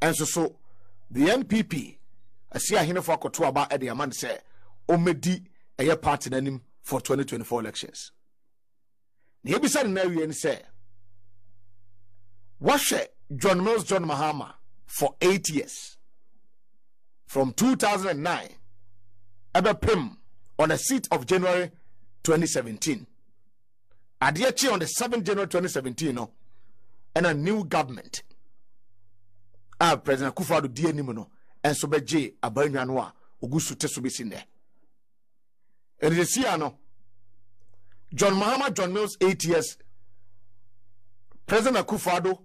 And so the NPP, I see a hint for Kotuaba at the Amand say, Omedi a year party nanim for 2024 elections. The episode now and say, Wash John Mills John Mahama for 8 years. From 2009, Ebe Pim on the 6th of January 2017. Adiachi on the 7th January 2017, no, and a new government. President Akufo-Addo di animu and so beje abanwa no a ogusu te so besin there. And the see no John Mahama John Mills 8 years. President Akufo-Addo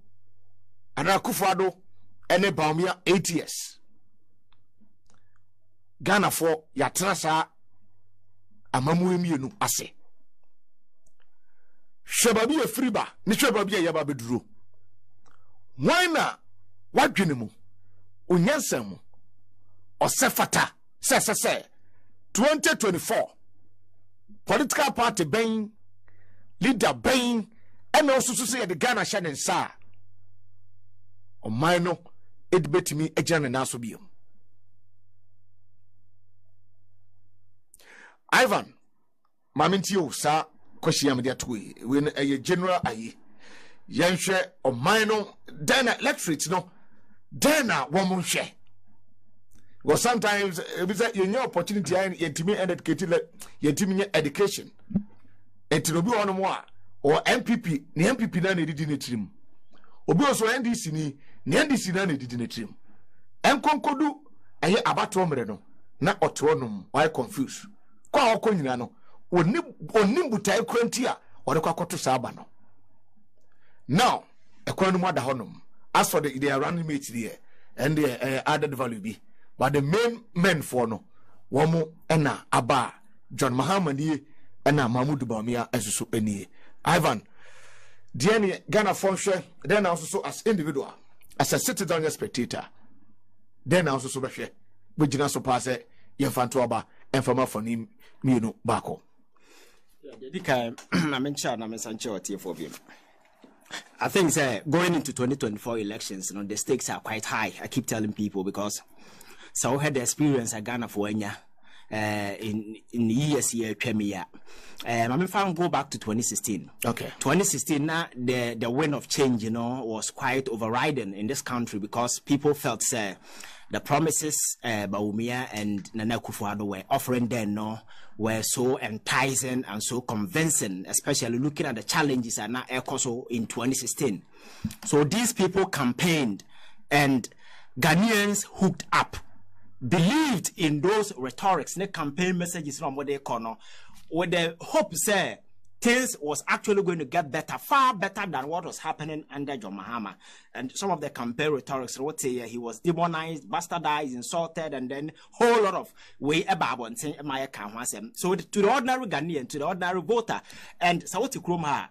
and Akufo-Addo and Bawumia 8 years. Ghana for yatrasa amamu emienu ase. Shebabi e friba ni shebabi e yaba beduro. Why na wadwene mu onyansa mu osefata se 2024 political party ben leader ben and also say the Ghana shanen sa o mino it betimi ejana na so biom. Ivan mamintio sa kwasiam dia toy we a general ayi yenhwe o mino then electric no then woman share. Well, sometimes you know opportunity and yetimi education. And to be on more or MPP, the MPP na need in a trim. Obi also NDC ni NDC na need in a trim. And konkodu aye abato no na otonum why confused. Kwa okonyina no oni butai kwantia or the kwakoto saba no. Now, a quantum da honum. As for the running mates there and the added value be. But the main men for no Womo ena Aba John Mahama ni ena Mahmoud Bawumia as so any Ivan Diani Ghana function then also as individual as a citizen spectator then also so be we jina so pass yemfanto aba enfama for nim mienu bako I mentioned I think going into 2024 elections, the stakes are quite high. I keep telling people because so I had the experience at Ghana for in years here premier. I'm found go back to 2016. Okay. 2016 now the wind of change, was quite overriding in this country because people felt the promises Bawumia and Nana Akufo-Addo were offering then were so enticing and so convincing, especially looking at the challenges and now ECOSO in 2016. So these people campaigned and Ghanaians hooked up, believed in those rhetorics, the campaign messages from what they call with the hope things was actually going to get better, far better than what was happening under John Mahama. And some of the campaign rhetorics would say he was demonized, bastardized, insulted, and then whole lot of way above and saying so to the ordinary Ghanaian, to the ordinary voter, and Sawoti Kroma,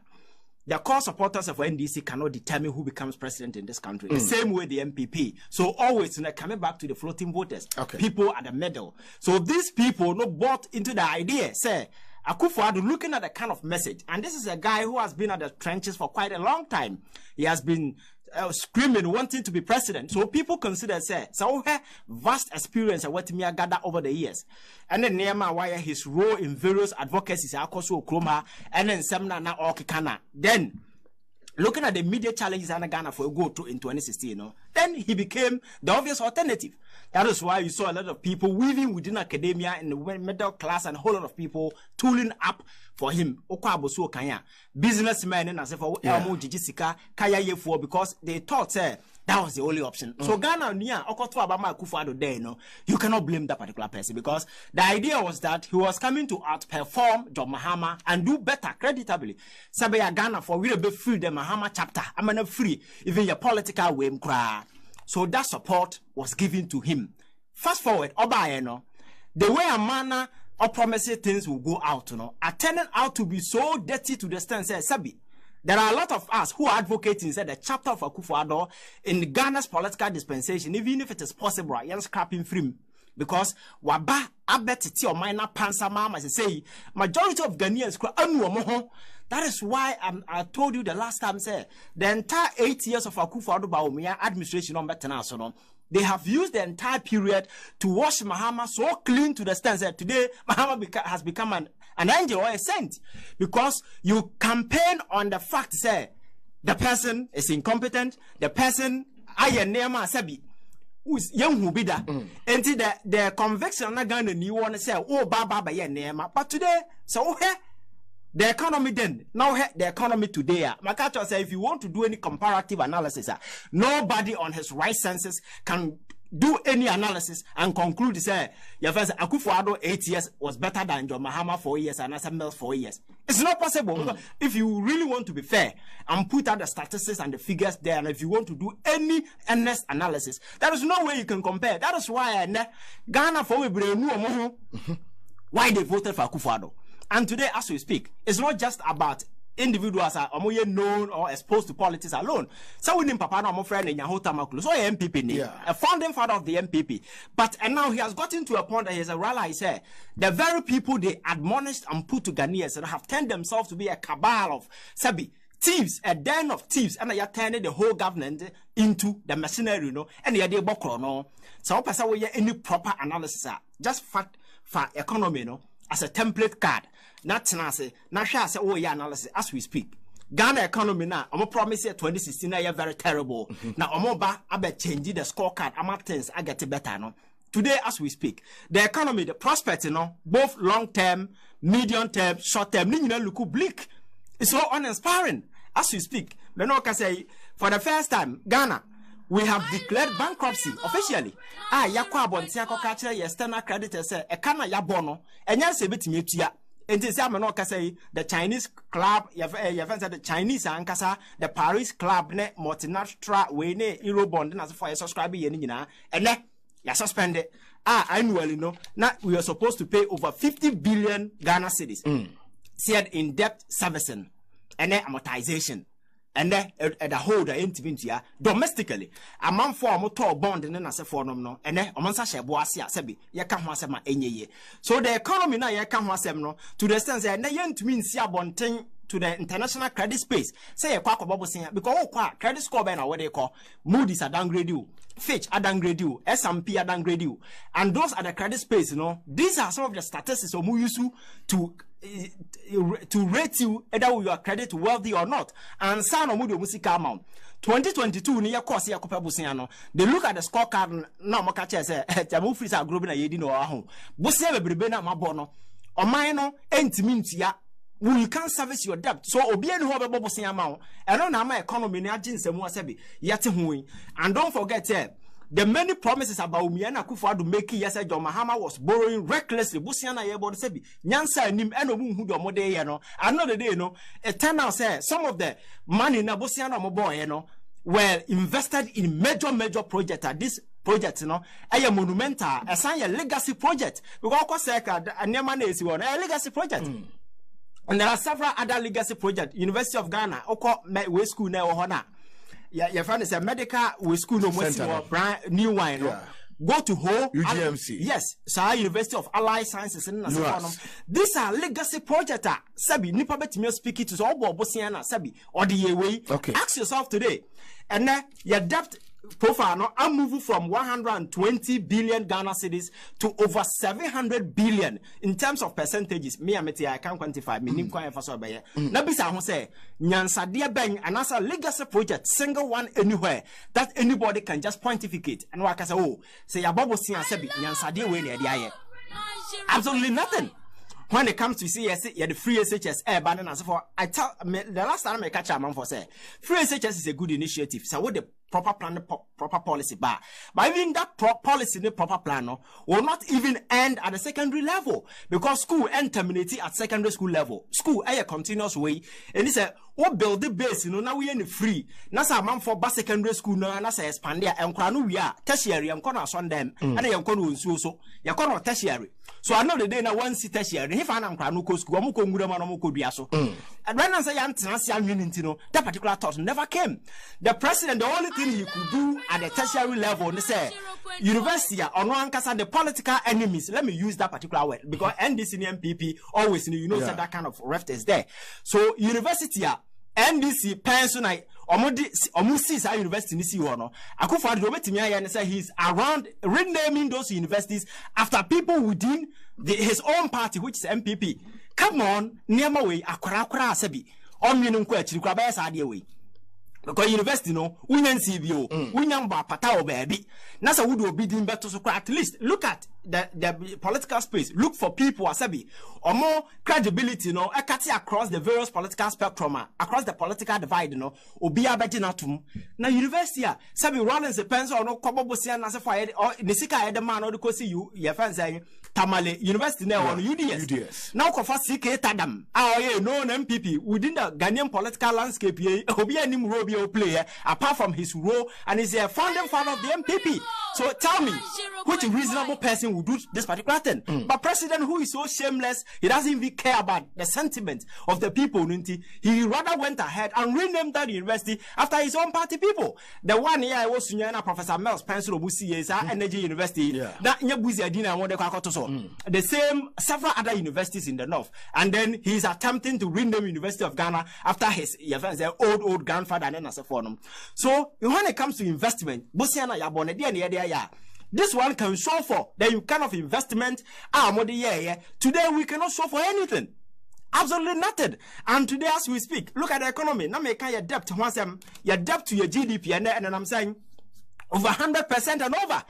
the core supporters of NDC cannot determine who becomes president in this country. The same way the MPP. So always coming back to the floating voters, people at the middle. So these people bought into the idea, Akufo-Addo looking at the kind of message, and this is a guy who has been at the trenches for quite a long time. He has been screaming, wanting to be president. So people consider, so vast experience of what Mia gathered over the years. And then Nema wire his role in various advocacies, Akoso Kroma, and then Semna na Okikana. Then looking at the media challenges in Ghana for a go to in 2016, then he became the obvious alternative. That is why you saw a lot of people weaving within academia and the middle class and a whole lot of people tooling up for him. Businessmen and as if because they thought that was the only option. So Ghana you cannot blame that particular person because the idea was that he was coming to outperform John Mahama and do better creditably. Sabaya Ghana for we be free the Mahama chapter. I'm not free even your political way. So that support was given to him. Fast forward, the way a manner of promising things will go out, are turning out to be so dirty to the extent, Sabi. There are a lot of us who are advocating the chapter of Akufo-Addo in Ghana's political dispensation, even if it is possible, I am scrapping free. Because waba abetiti or minor pansa mama say majority of Ghanaians That is why I told you the last time, say, the entire 8 years of Akufo-Addo Bawumia administration on Betenasono, they have used the entire period to wash Mahama so clean to the extent that today Mahama has become an angel or a saint, because you campaign on the fact, say, the person is incompetent, the person Ayanema Sabi who's young who be that until the conviction not gonna new one say, oh Baba Nema. But today, so the economy then, now the economy today, Makato say if you want to do any comparative analysis, nobody on his right senses can do any analysis and conclude say your first Akufo-Addo 8 years was better than John Mahama 4 years and Asa Mills 4 years. It's not possible. If you really want to be fair and put out the statistics and the figures there, and if you want to do any honest analysis, there is no way you can compare. That is why Ghana for why they voted for Akufo-Addo. And today, as we speak, it's not just about individuals are known or exposed to politics alone. So we need Papa no friend in Yahota Makulu. So MPP, a founding father of the MPP. But and now he has gotten to a point that he has realized the very people they admonished and put to Ghanaians have turned themselves to be a cabal of Sabi thieves, a den of thieves, and they are turning the whole government into the machinery, and they are the bokro, no. So we any proper analysis, just fact for economy, as a template card. Not say, not shall say, oh, yeah, analysis as we speak. Ghana economy now, I'm promise 2016 are very terrible. Now, Omoba, I bet change the scorecard. I'm things I get it better, no. Today, as we speak, the economy, the prospects, both long term, medium term, short term, look bleak. It's so uninspiring. As we speak, Menoka say, for the first time, Ghana, we have declared bankruptcy officially. Yakwa Bontiako catcher, external creditors say, a kana yabono, and yes, a bit mutia. And this say the Chinese club, you have said the Chinese Ankasa, the Paris club, ne multinational way, ne Eurobond, as for a subscriber, and ne, you suspended. Annually, now we are supposed to pay over 50 billion Ghana cedis. Said in debt servicing and then amortization. And then at the whole the intimacy domestically. A man for a motor bond and then as a form no, and then a man such a boasia sebi, Yakamwasema enye. So the economy now Yakamwasemno to the extent that they ain't mean Sia Bonting to the international credit space. Say a quack of singer because credit score by now what they call Moody's are downgrade you, Fitch are downgrade you, S&P are downgrade you, and those are the credit space, These are some of the statistics of who use to rate you either you are credit wealthy or not. And son of musical amount 2022 near course ya busiano. They look at the scorecard now makache say jamu free are growing a yedi no ahun. Busia bebrebe mabono. O mine entimintia you can't service your debt. So obian who have a amount. And on my economy na jinsemu asebi yati hui. And don't forget the many promises about Bawumia and Akufo-Addo making yes, John Mahama was borrowing recklessly. Busiana yebo sebi nyansa nim eno mu do mode another day it turned out say some of the money na Busiana mo boy were invested in major projects. This project a monumental a legacy project because of course a legacy project. And there are several other legacy projects. University of Ghana way school now hona. Your friend is a medical school no brand new wine. Go to whole UGMC. Yes, so University of Allied Sciences in these are legacy projects. Sabi nipa betimi speak it to all Bosiana Sabi or the way. Okay. Ask yourself today. And then your debt profile I'm moving from 120 billion Ghana cedis to over 700 billion in terms of percentages. I can't quantify me. Nabisa who say Nyansa dear bang and as a legacy project, single one anywhere that anybody can just pontificate. And what I say, say a bubble see and say Nyansa dear way near absolutely nothing. When it comes to CSC, the free SHS air banning and so forth. I tell me the last time I catch a man for say free SHS is a good initiative. So what the proper plan, proper policy bar. But even that policy, the proper plan will not even end at the secondary level because school end terminating at secondary school level. School a continuous way. And it's a what build the base, now we ain't free. Nasa man for bas secondary school now and nasa expand there and kranu we are tertiary and corner on them and they kono so ya kono tertiary. So I know the day now one see tertiary. If I am kranu ko school, amuko ngudama amuko biaso. And when I say that particular thought never came. The president, the only thing he could do at the tertiary level, they say, university or no ankasa the political enemies. Let me use that particular word because NDC and MPP always so that kind of rift is there. So university NDC pension almost our university nisi no. Akufo-Addo obetimi aye say he's around renaming those universities after people within his own party, which is MPP. Come on, niema we akora asabi. Onwenu nko achiri kwa ba sa de we. Because university no, unyan CBO, unyan ba pata o baby. Nasa would obi din beto so at least look at the political space. Look for people asabi or more credibility no ekati across the various political spectrum, across the political divide no. Obi abeti na tum. Na university sabi Rollins depends on no kobobosia na se for or nisika ede man or the kosi you your friends saying Tamale University now on UDS. Now kofa CK Tadam. No MPP within the Ghanaian political landscape obi anim robi player apart from his role and is a founding father of the MPP. So tell me, which reasonable person would do this particular thing? But president who is so shameless, he doesn't even care about the sentiment of the people. He rather went ahead and renamed that university after his own party people. The one here I was Professor Mel Spencer Obusi is Energy University. The same several other universities in the north, and then he's attempting to rename University of Ghana after his old grandfather and so when it comes to investment, this one can show for the kind of investment today we cannot show for anything. Absolutely nothing. And today as we speak, look at the economy. Now make your debt once your debt to your GDP and I'm saying over 100% and over.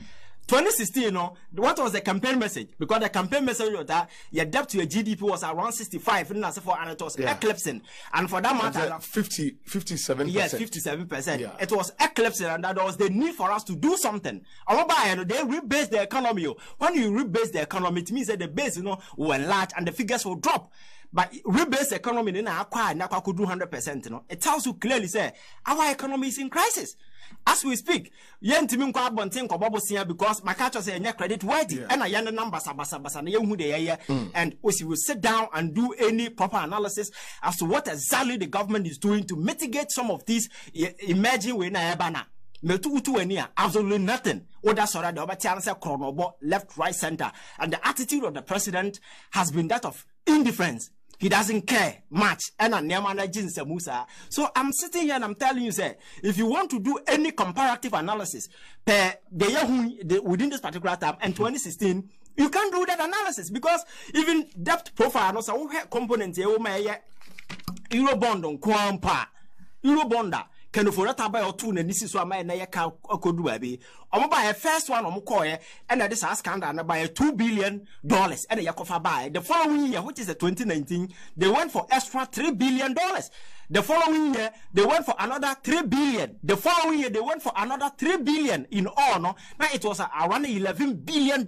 2016, what was the campaign message? Because the campaign message was that your debt to your GDP was around 65, and it was eclipsing. And for that matter, 57%. Yes, 57%. Yeah. It was eclipsing, and that was the need for us to do something. They rebase the economy. When you rebase the economy, it means that the base, will enlarge and the figures will drop. But rebase economy, then I could do 100%. It tells you clearly, say our economy is in crisis. As we speak, because my culture say credit worthy and I numbers and we will sit down and do any proper analysis as to what exactly the government is doing to mitigate some of these emerging absolutely nothing. Left, right, center, and the attitude of the president has been that of indifference. He doesn't care much. So I'm sitting here and I'm telling you, say, if you want to do any comparative analysis per the year within this particular time and 2016, you can't do that analysis because even debt profile also component Eurobond on Kwampa Eurobonda. Can you for that buy or two and this is what my Nayaka could do baby? I'm buy a first one on Mokoye and this ask and buy $2 billion and a Yakofa buy. The following year, which is the 2019, they went for extra $3 billion. The following year, they went for another $3 billion. The following year, they went for another $3 billion in all. No? Now it was around $11 billion.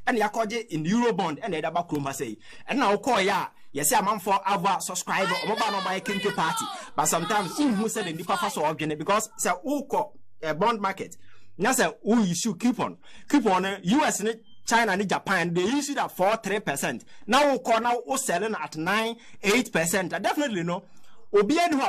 And Yakoje in Eurobond and the Dabakruma say. And now Koya. Yes, I'm for our subscriber or mobile my kinky party. But sometimes who said in the purpose of because say a bond market. Now say who issue coupon. US and China and Japan, they issued at 4-3%. Now now selling at 9-8%. I definitely know. And people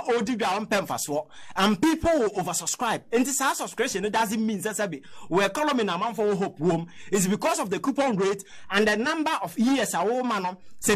will oversubscribe. And this subscription, it doesn't mean that we economy in a month for hope room is because of the coupon rate and the number of years a woman so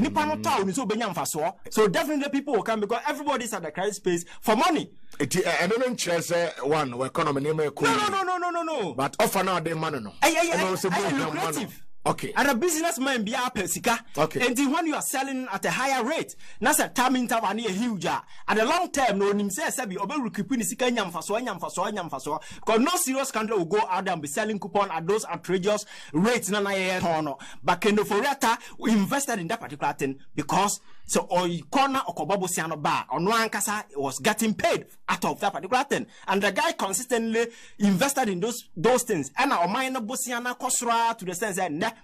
definitely people will come because everybody's at the credit space for money. I don't chase one economy. No. But offer now the money no. Lucrative. Okay. And a businessman be a pesika. Okay. And when you are selling at a higher rate, that's a time interval near huge. At a long term, no him says Sabi over recouping sika nyam faso. Because no serious country will go out there and be selling coupon at those outrageous rates. But Kendo Foreta invested in that particular thing because so corner or Kobobo Siano bar on one casa was getting paid out of that particular thing. And the guy consistently invested in those things. And our minor Bosiana Kosra to the sense that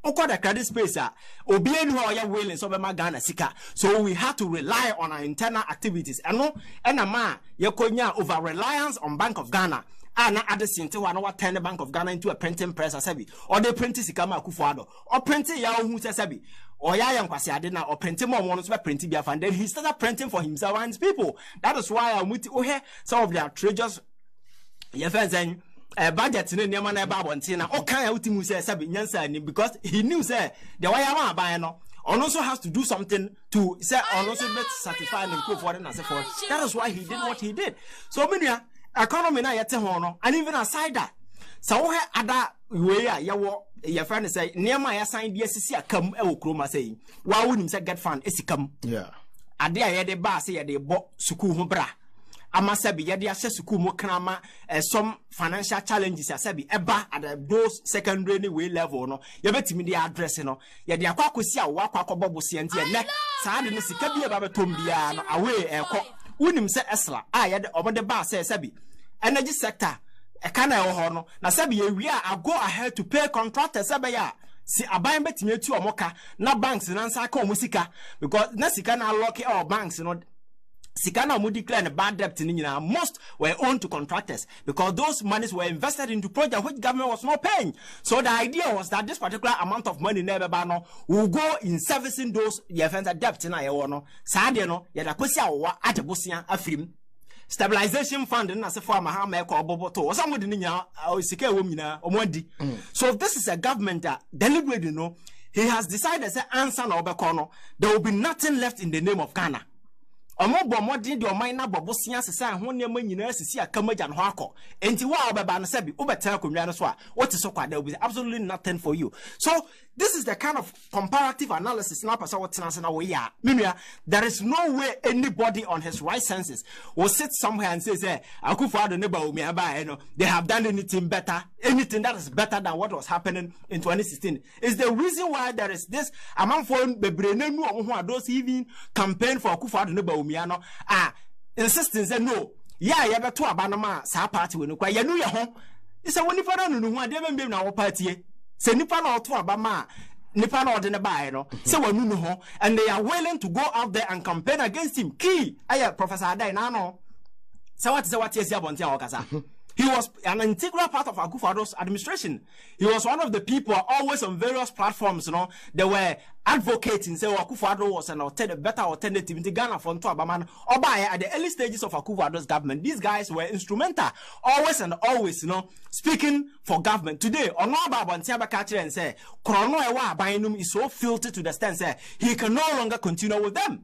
the credit space so we have to rely on our internal activities. And over reliance on Bank of Ghana. And at the same time, I turn the Bank of Ghana into a printing press, or they print Sikama Akufo-Addo, or printing Yahoo Sabi, or Yayam Kwasiadena, or printing more ones by printing Biafra, and then he started printing for himself and his people. That is why I'm with some of their treasures. budget in the man about Bontina, or can I ultimately say Sabi Yansan because he knew say the way I want buy no. On also has to do something to say on also make satisfying and go for it and so forth. That is why he did what he did. So many economy na yet hono, and even aside that. So other way your friend say near my assigned DSC come Kroma saying, why wouldn't say get fun is come? Yeah. A day the bar say they bought Suku bra. Amasabi yadi access suku mo krama some financial challenges asabi eba at those secondary way level no you betimi dey address no yadi akwa akosi a wa akwa bobosi ante ne saa de no sika bi eba betom bia no away ekọ unim se esla a yadi obode ba say sabi energy sector e kana e ho no na sabi ye wi a go ahead to pay contractors sabi ya si aban betimi atu omoka na banks na nsa aka omusika because na sika na lock our banks no Sikana mu declare bad debt in India. Most were owned to contractors because those monies were invested into projects which government was not paying. So the idea was that this particular amount of money never will go in servicing those debt in Iowa. Sadiano, Yadakosia or Atabusia Afrim. Stabilization fund and as a former Mahama or Boboto or somebody in Ninya or Sika Womina or Mondi. So if this is a government that deliberately he has decided to answer no Bekono, there will be nothing left in the name of Ghana. Omo more did your mind na bobo sia sesa ho ne manyina sisi akamaja no akọ enti wa obeba no sebi obeta akonwa no so a what is so kwada will be absolutely nothing for you. So this is the kind of comparative analysis na person what na we ya menua. There is no way anybody on his right senses will sit somewhere and say Akufo-Addo ne Bawumia ba no they have done anything better, anything that is better than what was happening in 2016. Is the reason why there is this amount for bebrenu omo those even campaign for Akufo-Addo ne Bawumia no insisting say no ya beto abanama sa party we no kwa ya nu ye ho isa woni fara no hu ade membe na wo party se nipa na oto abama nipa na ode ne bae no se wanu no ho and they are willing to go out there and campaign against him key aya Professor Adai na no se what yes abonti a wakasa. He was an integral part of Akufo-Addo's administration. He was one of the people always on various platforms, they were advocating, say Akufo-Addo was an better alternative in the Ghana front to Abaman. At the early stages of Akufo-Addo's government, these guys were instrumental, always and always, speaking for government. Today, Onoba Bantiaba Kachi and say, Krono Ewa Bainum is so filthy to the extent, say, he can no longer continue with them.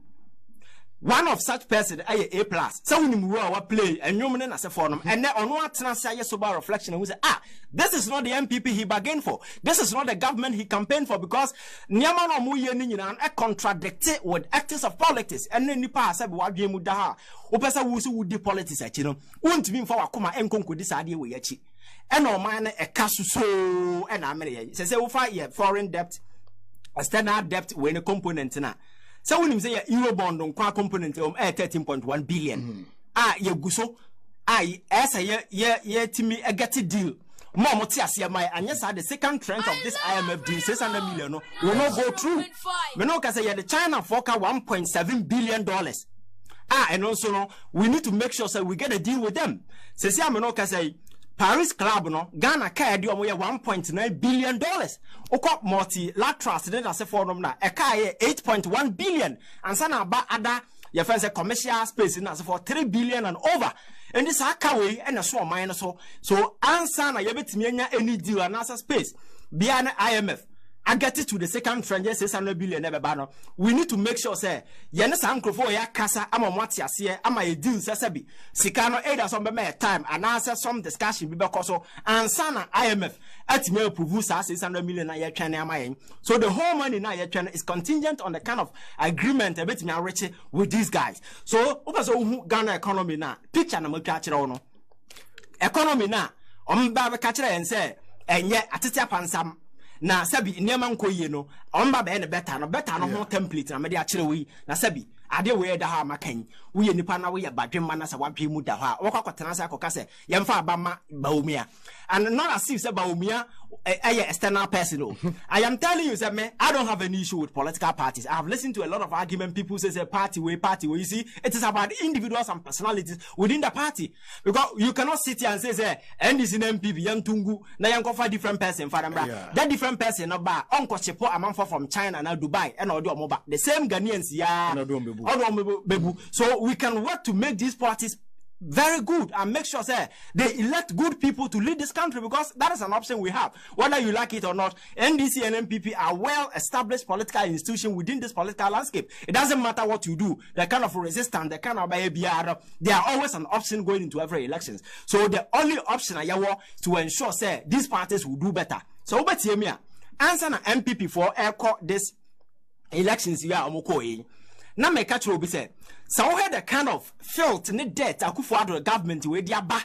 One of such person A+. So when you play and you mean as a forum, and then on what say sober reflection and we say, this is not the MPP he bargained for. This is not the government he campaigned for because Nyamano Muye contradicted with actors of politics. And then Nipa said what you would ha. Opesa would do politics at won't mean for Akuma and Konko this idea we yachi. And no man a casu so and America says foreign debt, external debt when a component na. So when you say Eurobond on qua component 13.1 billion. Ye guso. Ye to me a get a deal. More my and yes, the second tranche of this IMF deal, 600 million, will not go through. Menoka say the China forecast $1.7 billion. And also we need to make sure that we get a deal with them. Say Menoka say Paris Club Ghana carry $1.9 billion. Okop multilateral student as a forum na eka 8.1 billion. And sana ba ada your friends a commercial space in as for 3 billion and over. And this way and a small minus so answer na yebetimi any deal and answer space. Beyond IMF. I get it to the second tranche 600 billion never. We need to make sure say Yanis Uncle ya Casa ama Matia see ama a deal sabi. Sikano either some time and answer some discussion because and sana IMF at me approve 600 million a year China. So the whole money now China is contingent on the kind of agreement a bit me rich with these guys. So who Ghana economy na picture na mo economy na ba catch and say and yet atitia pansam na sabi niema nkoye no omba be ne better no ho template na me de akere wi na sabi ade we da ha makan we nipa na we badwemma na sa wadwe mu da ha wakakotena sa akoka se yemfa abama Bawumia and not as if say Bawumia external person. I am telling you that man, I don't have an issue with political parties. I have listened to a lot of argument people say party way. You see, it is about individuals and personalities within the party because you cannot sit here and say and this in MPP young tungu na young for different person for them. That different person no ba uncle chepo among from China now Dubai and all the same Ghanaians so we can work to make these parties very good and make sure say they elect good people to lead this country, because that is an option we have. Whether you like it or not, NDC and MPP are well-established political institutions within this political landscape. It doesn't matter what you do, the kind of resistance, the kind of they are always an option going into every elections. So the only option I want to ensure say these parties will do better. So Obetimia, answer an MPP for airco this elections here omoko. Now make catch will say. So we had the kind of filth and the debt Akufo-Addo the government with their ba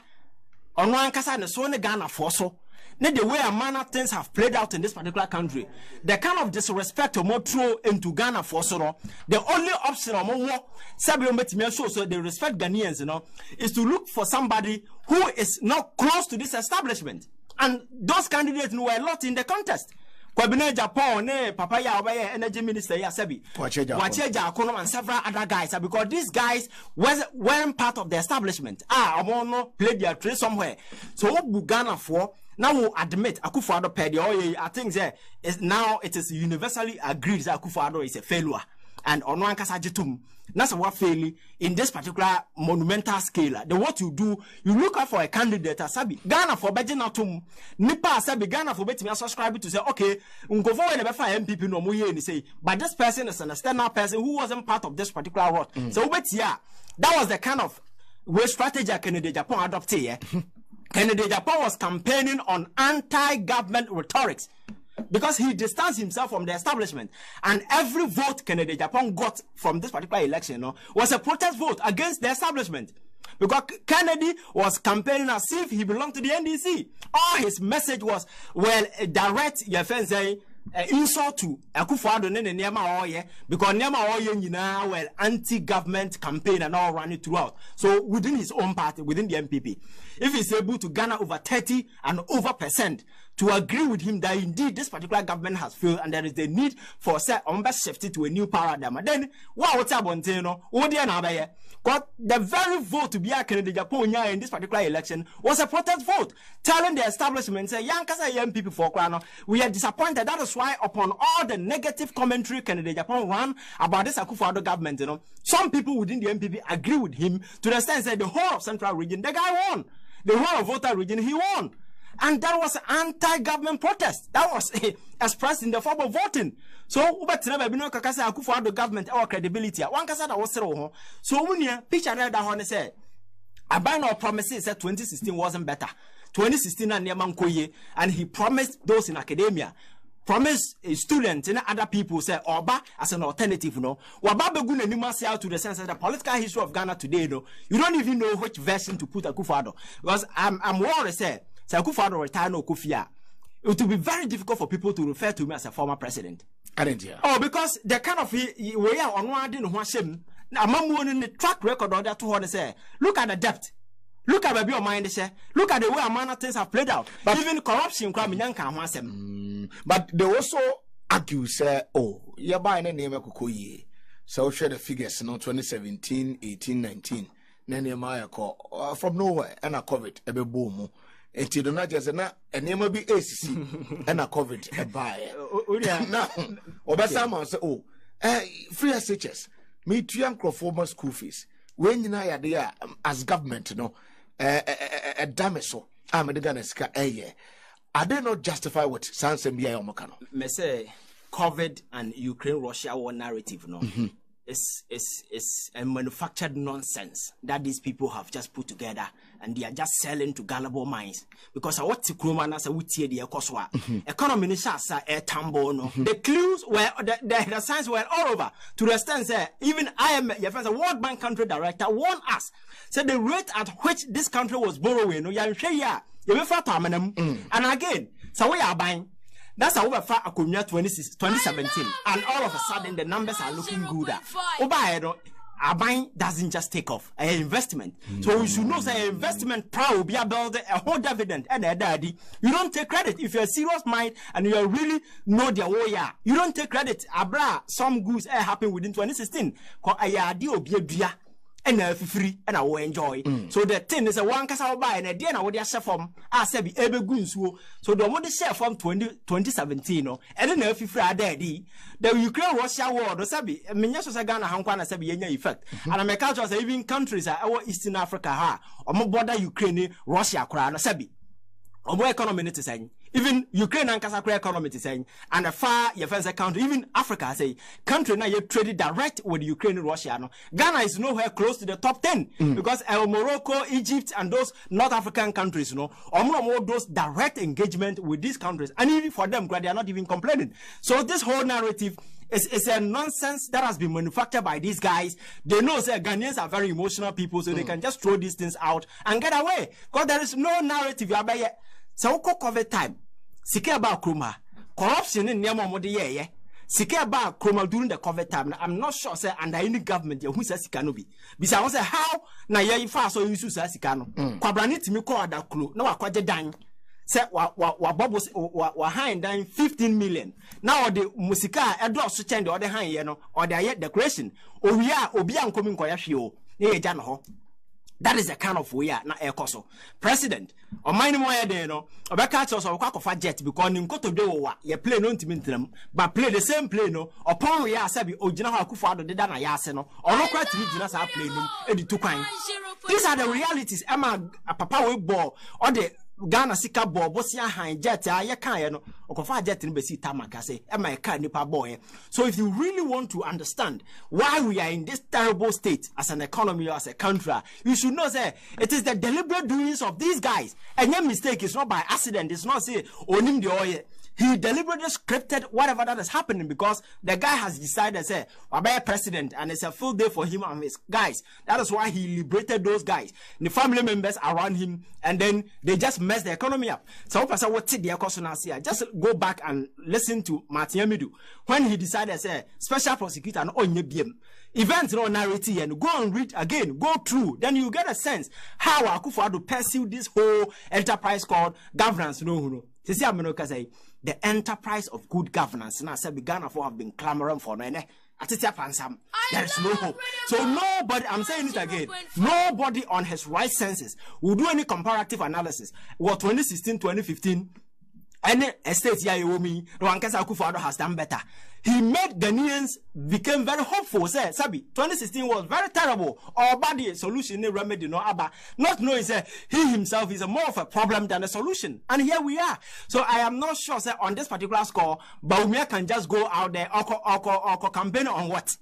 on one kasa and so ne Ghana for so. Not the way a manner things have played out in this particular country. The kind of disrespect or more throw into Ghana for so. The only option or more so they respect Ghanaians, is to look for somebody who is not close to this establishment. And those candidates were a lot in the contest. Kwabine Japan, Papa Yawe, Energy Minister Yasebi, Wacheja and several other guys, because these guys weren't part of the establishment. Omono played their trade somewhere. So what Ghana for? Now we admit Akufo-Addo paid. I think now it is universally agreed that Akufo-Addo is a failure. And on one kasajitum, that's what failing in this particular monumental scale. The what you do, you look out for a candidate Sabi Ghana for Bejinatum, Nipa Sabi Ghana for betting subscribe to say, okay, go forward and MPP no more and say, but this person is an external person who wasn't part of this particular work. So that was the kind of way strategy Kennedy Japan adopted here. Kennedy Japan was campaigning on anti-government rhetorics, because he distanced himself from the establishment. And every vote Kennedy Japan got from this particular election was a protest vote against the establishment. Because Kennedy was campaigning as if he belonged to the NDC. All his message was, well, direct your friends saying, insult to Akufo-Addo ne Nema Oye, because Nema Oye well anti-government campaign and all running throughout. So within his own party, within the MPP, if he's able to garner over 30 and over % to agree with him that indeed this particular government has failed and there is the need for shifting to a new paradigm, and then what's up on the very vote to be a Kennedy Japan in this particular election was a protest vote, telling the establishment, say, young people for Krano, we are disappointed. That is why, upon all the negative commentary Kennedy Japan ran about this Akufo-Addo government, some people within the MPP agree with him to the extent that the whole of Central region, the guy won. The whole of Volta region, he won. And that was anti-government protest. That was expressed in the form of voting. So, Akufo-Addo government our credibility. One kasa that was so when you picture that one say, I buy no promises that 2016 wasn't better. 2016 and he promised those in academia, promised students and other people say Oba as an alternative. Wababa guna nima say out to the sense that the political history of Ghana today, you don't even know which version to put Akufo-Addo. Because I'm worried say Akufo-Addo retire no Kufia. It will be very difficult for people to refer to me as a former president. I didn't hear. Oh, because the kind of way on one didn't want him. Now, I'm the track record of that 200 say, look at the depth. Look at the mind, look at the way amount things have played out. But even corruption, but they also argue, say, oh, you're buying a name of Kukuyi. So share the figures, 2017, 18, 19. Nehemiah call from nowhere, and I covered a boom. And you don't just a name will be ACC, and I covered a buy. Now, Obasama say, oh, free SHS, me to young former school fees. When you are there as government, a damaso, I'm a Ganaska a year. Are they not justify what Sans and Bia Omokano? Me say COVID and Ukraine Russia war narrative, it's a manufactured nonsense that these people have just put together, and they are just selling to gullible minds. Because what Tikrumana say we tear the Ekoswa economy shasa a tambo no. The clues were the signs were all over to the extent that even IMF, your friends, the World Bank country director warned us, said the rate at which this country was borrowing, and again, so we are buying. That's how we far 2017, and all of a sudden the numbers are looking good. Our buying doesn't just take off. An investment. So we should know that investment will be about a whole dividend and a daddy. You don't take credit if you're a serious mind and you really know the way. You don't take credit. Abra, some goods happen within 2016. and free and I will enjoy. So the thing is a one cast I'll buy and a dinner na what share from I said be able gunsu. So the one share from 2017 and then if you free daddy the Ukraine Russia war the sabi Minyas Ghana Hankwana sabi effect. And I make out even countries our Eastern Africa ha or more border Ukraine Russia crown sabi. Or more economy to say even Ukraine and Kasakra economy to say and a far your first country even Africa say country now you traded direct with Ukraine and Russia no. Ghana is nowhere close to the top 10 because Morocco, Egypt and those North African countries or more those direct engagement with these countries and even for them they are not even complaining. So this whole narrative it's a nonsense that has been manufactured by these guys. They know that Ghanaians are very emotional people, so they can just throw these things out and get away. Because there is no narrative. So COVID time, sike about Kruma, corruption in Yamamodi, sike about Kruma during the COVID time. I'm not sure say under any government who says Sikanobi. Because I say how na ye fast so you say Sikano. Kwabrani timi ko ada klo. No akwaje dan. Say wa hand down 15 million. Now the musika edo so change the other hand ye no or the decoration. Obi an coming koya hwe o. Ne ye no ho. That is the kind of way na ekoso. President, or mine more there no, obeka us or kwakwa jet because nkoto de wo ye play no ntimi ntram, but play the same play no, upon we are sabi ogina ha Akufo-Addo de da na ya ase no, or no kwat mi gina sa play no, e di tu kwan. These are the realities. Emma papa we ball or the Ghana sika ball bosia han jet ya kan no okofa jet ni be si tamaka say e ma ka nipa boy. So if you really want to understand why we are in this terrible state as an economy or as a country, you should know say it is the deliberate doings of these guys. And your mistake is not by accident. It's not say onim the oil. He deliberately scripted whatever that is happening because the guy has decided, say, Wabaya president, and it's a full day for him and his guys. That is why he liberated those guys, the family members around him, and then they just messed the economy up. So, just go back and listen to Martin Amidu when he decided, say, special prosecutor and on BM. Events no narrative and go and read again, go through, then you get a sense how Akufo-Addo pursued this whole enterprise called governance. The enterprise of good governance. And I said, Ghana for have been clamoring for there is no hope. So nobody, I'm saying it again, nobody on his right senses will do any comparative analysis. What 2016, 2015, any estate Yayomi, Rwankasa Akufo-Addo has done better. He made Ghanaians became very hopeful. Say, Sabi, 2016 was very terrible. Or body solution, no remedy, no abba. Not knowing that he himself is more of a problem than a solution. And here we are. So I am not sure, say, on this particular score, Bawumia can just go out there or campaign on what?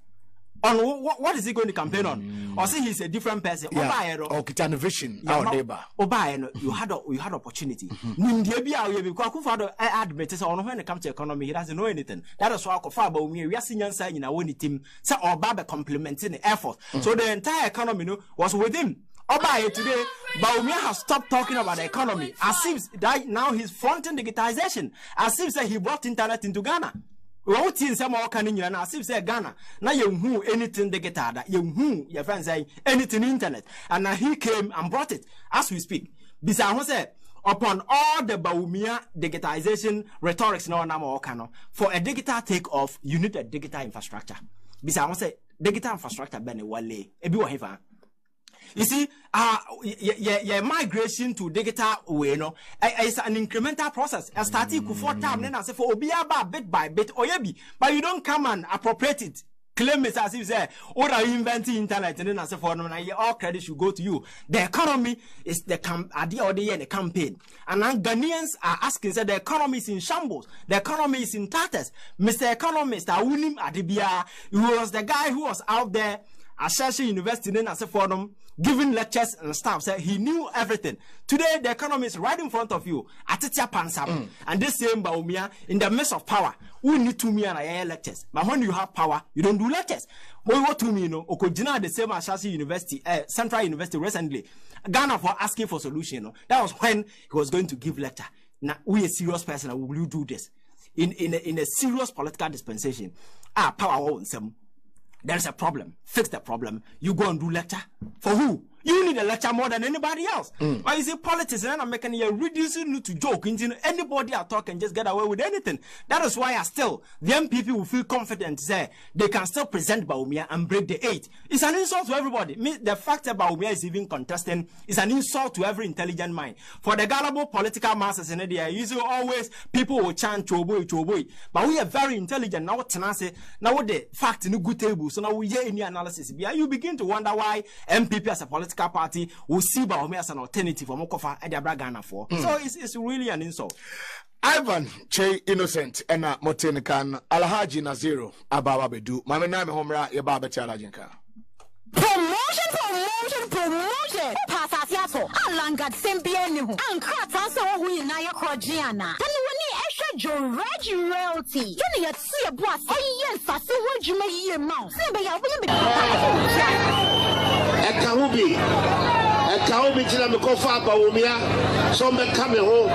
On what is he going to campaign on? Or say he's a different person. Yeah. Or vision, our neighbor. You had opportunity. Admit on when it comes to economy, he doesn't know anything. That is why we are seeing sign in our team. Say or Baba complementing the effort. So the entire economy was with him. Today, Bawumia has stopped talking about the economy. As if that now he's fronting digitization. As if he brought internet into Ghana. We won't see some more canning and as if say Ghana. Now you who anything they get out, you who your friends say anything internet. And now he came and brought it as we speak. Besides, say upon all the Bawumia digitization rhetorics no more cano for a digital takeoff, you need a digital infrastructure. Besides, say digital infrastructure bene wale ebi wa hiva. You see, migration to digital way, no, it's an incremental process. A starting for time, then I say for Obiaba bit by bit, oyebi, but you don't come and appropriate it. Claim it as if say, "What are you inventing internet?" And then I say for no, all credit should go to you. The economy is the idea of the year, the campaign, and now Ghanaians are asking, say the economy is in shambles, the economy is in tatters. Mr. Economist, Awunim Adibia, who was the guy who was out there at Shashi University, then I say for them. Giving lectures and stuff, said he knew everything. Today, the economy is right in front of you. Atitia Pansam. And this same Bawumia, in the midst of power, we need to me and I lectures. But when you have power, you don't do lectures. When what to me, you know, Okojina the same as Shashi University, Central University recently, Ghana for asking for solution. You know, that was when he was going to give lecture. Now, we a serious person, will you do this? In a serious political dispensation, power won't some. There's a problem. Fix the problem. You go and do lecture. For who? You need a lecture more than anybody else. But you see, politics, and I'm making you reducing it to joke. Anybody I talk can just get away with anything. That is why the MPP will feel confident to say they can still present Bawumia and break the 8. It's an insult to everybody. The fact that Bawumia is even contesting is an insult to every intelligent mind. For the gullible political masses in India, usually always people will chant Choboy. But we are very intelligent. Now what the fact in a good table. So now we hear any analysis. You begin to wonder why MPP as a political party will see Bawumia as an alternative for Mokofa and Ghana for. So it's really an insult. Ivan Che Innocent and Motenikan Alhaji Naziro Abawa Bedu. Mama Name Homra Yababa Chalajinka. Promotion. Pasasiato. Alanga Sempienu. And Krataso who in Naya Kojiana. Then we need extra Reggie royalty. Jenny at sea boss. Oh yes, I see what you may hear mouth. Ekahubi Chila Mekofa Bawumia. Some come home.